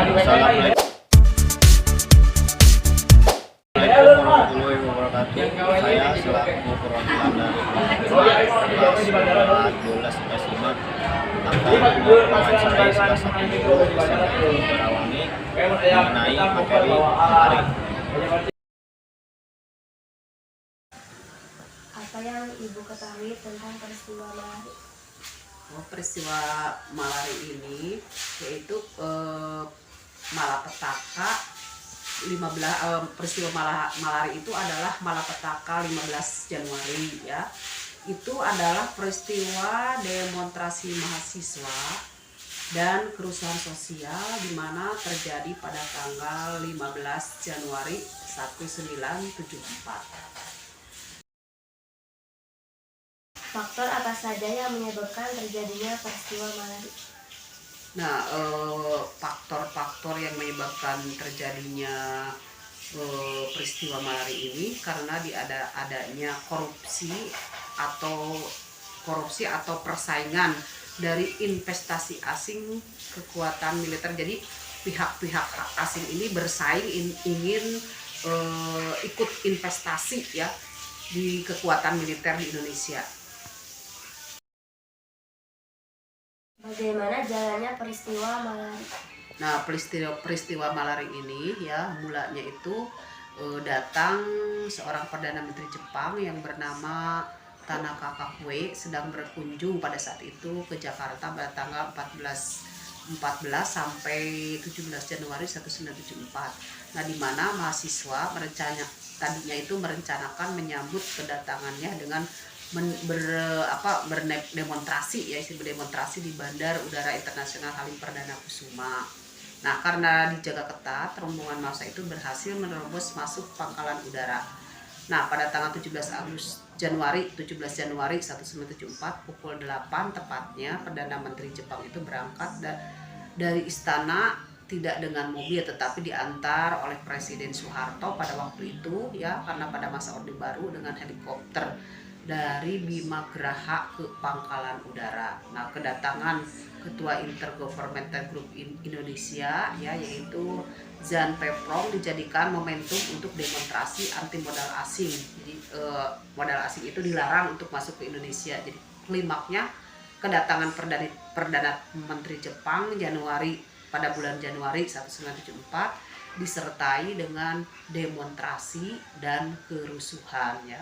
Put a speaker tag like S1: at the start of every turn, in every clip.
S1: Assalamualaikum warahmatullahi wabarakatuh. Saya selaku perwakilan dari kelas 12 IPS 5 akan mewawancarai salah satu guru SMP Barawangi mengenai materi daring.
S2: Apa yang Ibu ketahui tentang peristiwa Malari?
S3: Peristiwa Malari ini yaitu malapetaka 15 peristiwa Malari itu adalah malapetaka 15 Januari ya. Itu adalah peristiwa demonstrasi mahasiswa dan kerusuhan sosial di mana terjadi pada tanggal 15 Januari 1974.
S2: Faktor apa saja yang menyebabkan terjadinya peristiwa Malari?
S3: Nah, faktor-faktor yang menyebabkan terjadinya peristiwa Malari ini karena adanya korupsi atau persaingan dari investasi asing kekuatan militer. Jadi pihak-pihak asing ini bersaing ingin ikut investasi ya di kekuatan militer di Indonesia.
S2: Bagaimana jalannya peristiwa Malari?
S3: Nah, peristiwa Malari ini ya mulanya itu datang seorang Perdana Menteri Jepang yang bernama Tanaka Kakue sedang berkunjung pada saat itu ke Jakarta pada tanggal 14 sampai 17 Januari 1974. Nah, di mana mahasiswa tadinya itu merencanakan menyambut kedatangannya dengan berdemonstrasi di Bandar Udara Internasional Halim Perdana Kusuma. Nah, karena dijaga ketat, rombongan massa itu berhasil menerobos masuk pangkalan udara. Nah, pada tanggal 17 Januari 1974 pukul 8 tepatnya Perdana Menteri Jepang itu berangkat dari istana tidak dengan mobil tetapi diantar oleh Presiden Soeharto pada waktu itu ya, karena pada masa Orde Baru dengan helikopter dari Bima Geraha ke pangkalan udara. Nah, kedatangan Ketua Intergovernmental Group Indonesia ya yaitu Zan Peprong dijadikan momentum untuk demonstrasi anti modal asing. Jadi modal asing itu dilarang untuk masuk ke Indonesia. Jadi klimaknya kedatangan Perdana Menteri Jepang pada bulan Januari 1974 disertai dengan demonstrasi dan kerusuhan ya.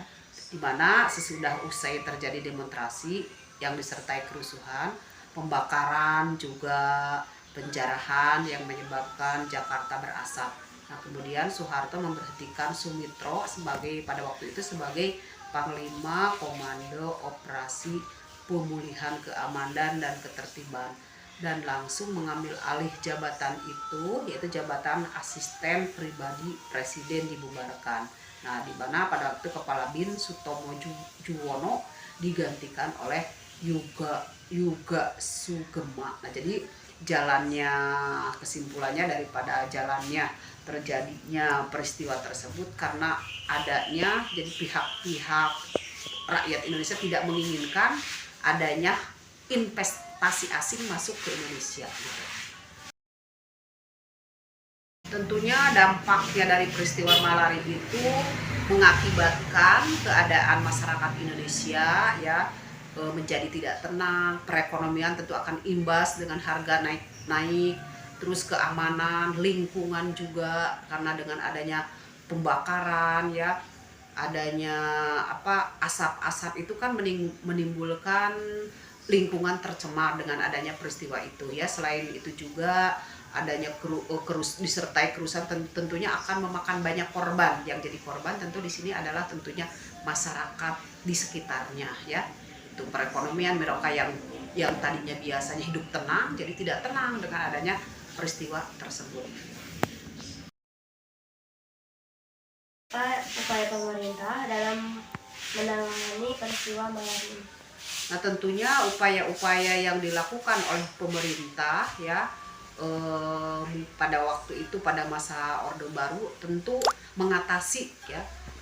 S3: Di mana sesudah usai terjadi demonstrasi yang disertai kerusuhan, pembakaran juga penjarahan yang menyebabkan Jakarta berasap. Nah, kemudian Soeharto memberhentikan Sumitro pada waktu itu sebagai Panglima Komando Operasi Pemulihan Keamanan dan Ketertiban dan langsung mengambil alih jabatan itu yaitu jabatan Asisten Pribadi Presiden dibubarkan. Nah, di mana pada waktu Kepala BIN Sutomo Juwono digantikan oleh Yuga Sugema. Nah, jadi kesimpulannya daripada jalannya terjadinya peristiwa tersebut karena adanya jadi pihak-pihak rakyat Indonesia tidak menginginkan adanya investasi asing masuk ke Indonesia. Tentunya dampaknya dari peristiwa Malari itu mengakibatkan keadaan masyarakat Indonesia ya menjadi tidak tenang, perekonomian tentu akan imbas dengan harga naik, terus keamanan, lingkungan juga karena dengan adanya pembakaran ya, adanya asap-asap itu kan menimbulkan lingkungan tercemar dengan adanya peristiwa itu ya. Selain itu juga adanya disertai kerusuhan tentunya akan memakan banyak korban. Yang jadi korban tentu di sini adalah tentunya masyarakat di sekitarnya ya. Itu perekonomian mereka yang tadinya biasanya hidup tenang jadi tidak tenang dengan adanya peristiwa tersebut.
S2: Upaya pemerintah dalam menangani peristiwa Malari?
S3: Nah, tentunya upaya-upaya yang dilakukan oleh pemerintah ya pada waktu itu pada masa Orde Baru tentu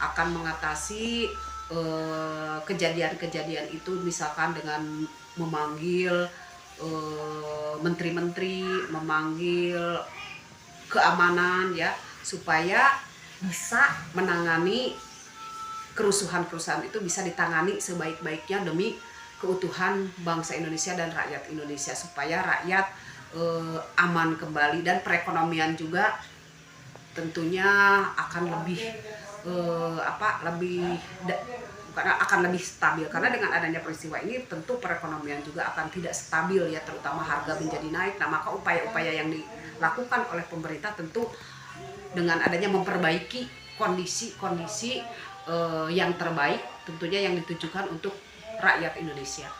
S3: akan mengatasi kejadian-kejadian itu misalkan dengan memanggil menteri-menteri, memanggil keamanan ya, supaya bisa menangani kerusuhan-kerusuhan itu bisa ditangani sebaik-baiknya demi keutuhan bangsa Indonesia dan rakyat Indonesia, supaya rakyat aman kembali dan perekonomian juga tentunya akan lebih akan lebih stabil, karena dengan adanya peristiwa ini tentu perekonomian juga akan tidak stabil ya, terutama harga menjadi naik. Nah, maka upaya-upaya yang dilakukan oleh pemerintah tentu dengan adanya memperbaiki kondisi yang terbaik tentunya yang ditujukan untuk rakyat Indonesia.